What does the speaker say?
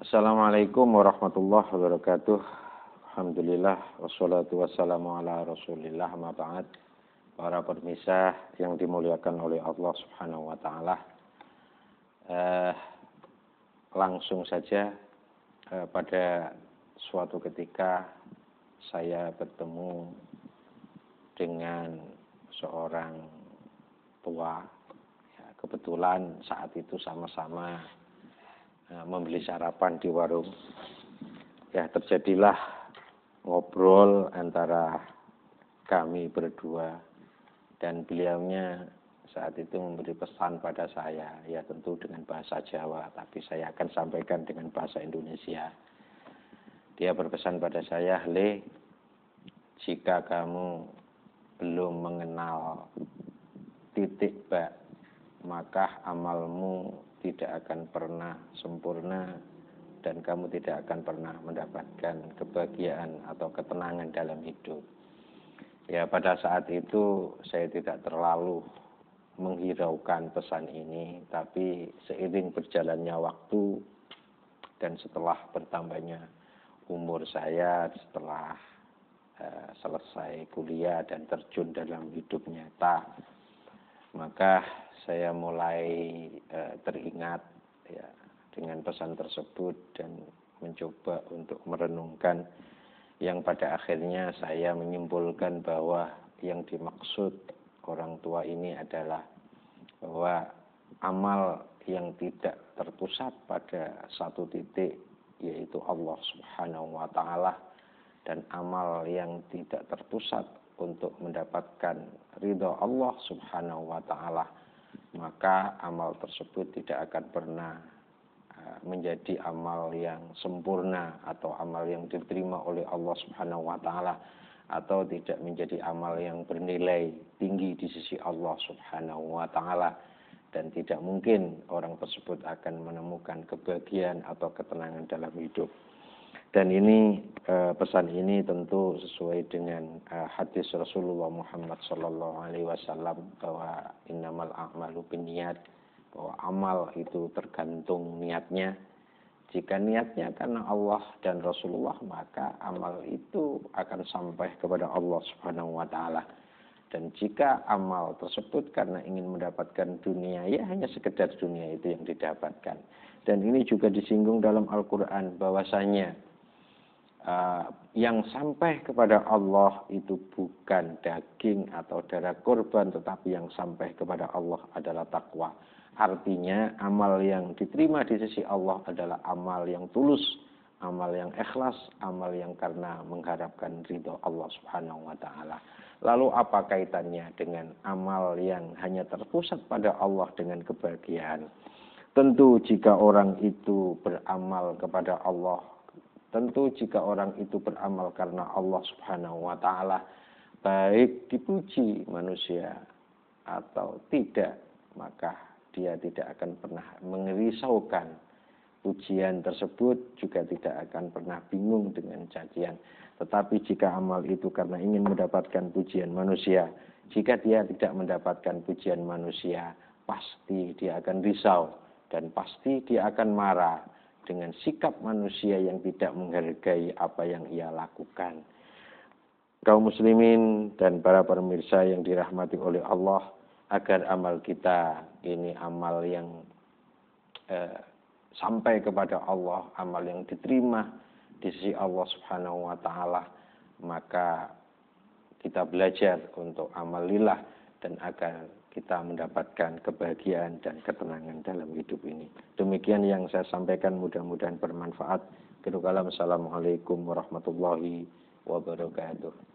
Assalamualaikum warahmatullahi wabarakatuh. Alhamdulillah wassalatu wassalamu ala Rasulillah ma ba'd. Para pemirsa yang dimuliakan oleh Allah Subhanahu wa taala. Langsung saja pada suatu ketika saya bertemu dengan seorang tua. Kebetulan saat itu sama-sama membeli sarapan di warung. Ya, terjadilah ngobrol antara kami berdua dan beliaunya saat itu memberi pesan pada saya, ya tentu dengan bahasa Jawa, tapi saya akan sampaikan dengan bahasa Indonesia. Dia berpesan pada saya, "Le, jika kamu belum mengenal titik bak, maka amalmu tidak akan pernah sempurna dan kamu tidak akan pernah mendapatkan kebahagiaan atau ketenangan dalam hidup." Ya, pada saat itu saya tidak terlalu menghiraukan pesan ini, tapi seiring berjalannya waktu dan setelah bertambahnya umur saya, setelah selesai kuliah dan terjun dalam hidup nyata, maka saya mulai teringat ya dengan pesan tersebut dan mencoba untuk merenungkan, yang pada akhirnya saya menyimpulkan bahwa yang dimaksud orang tua ini adalah bahwa amal yang tidak terpusat pada satu titik, yaitu Allah Subhanahu wa taala, dan amal yang tidak terpusat untuk mendapatkan ridha Allah Subhanahu wa taala, maka amal tersebut tidak akan pernah menjadi amal yang sempurna atau amal yang diterima oleh Allah Subhanahu wa taala, atau tidak menjadi amal yang bernilai tinggi di sisi Allah Subhanahu wa taala, dan tidak mungkin orang tersebut akan menemukan kebahagiaan atau ketenangan dalam hidup. Dan ini pesan ini tentu sesuai dengan hadis Rasulullah Muhammad SAW bahwa innamal a'malu binniyat, bahwa amal itu tergantung niatnya. Jika niatnya karena Allah dan Rasulullah, maka amal itu akan sampai kepada Allah Subhanahu wa taala. Dan jika amal tersebut karena ingin mendapatkan dunia, ya hanya sekedar dunia itu yang didapatkan. Dan ini juga disinggung dalam Al-Qur'an bahwasanya yang sampai kepada Allah itu bukan daging atau darah korban, tetapi yang sampai kepada Allah adalah takwa. Artinya amal yang diterima di sisi Allah adalah amal yang tulus, amal yang ikhlas, amal yang karena mengharapkan ridho Allah Subhanahu wa taala. Lalu apa kaitannya dengan amal yang hanya terpusat pada Allah dengan kebahagiaan? Tentu jika orang itu beramal kepada Allah, tentu jika orang itu beramal karena Allah Subhanahu wa taala, baik dipuji manusia atau tidak, maka dia tidak akan pernah mengerisaukan pujian tersebut, juga tidak akan pernah bingung dengan cacian. Tetapi jika amal itu karena ingin mendapatkan pujian manusia, jika dia tidak mendapatkan pujian manusia, pasti dia akan risau dan pasti dia akan marah dengan sikap manusia yang tidak menghargai apa yang ia lakukan. Kaum muslimin dan para pemirsa yang dirahmati oleh Allah, agar amal kita ini amal yang sampai kepada Allah, amal yang diterima di sisi Allah Subhanahu wa taala, maka kita belajar untuk amal lillah dan agar kita mendapatkan kebahagiaan dan ketenangan dalam hidup ini. Demikian yang saya sampaikan, mudah-mudahan bermanfaat. Assalamualaikum warahmatullahi wabarakatuh.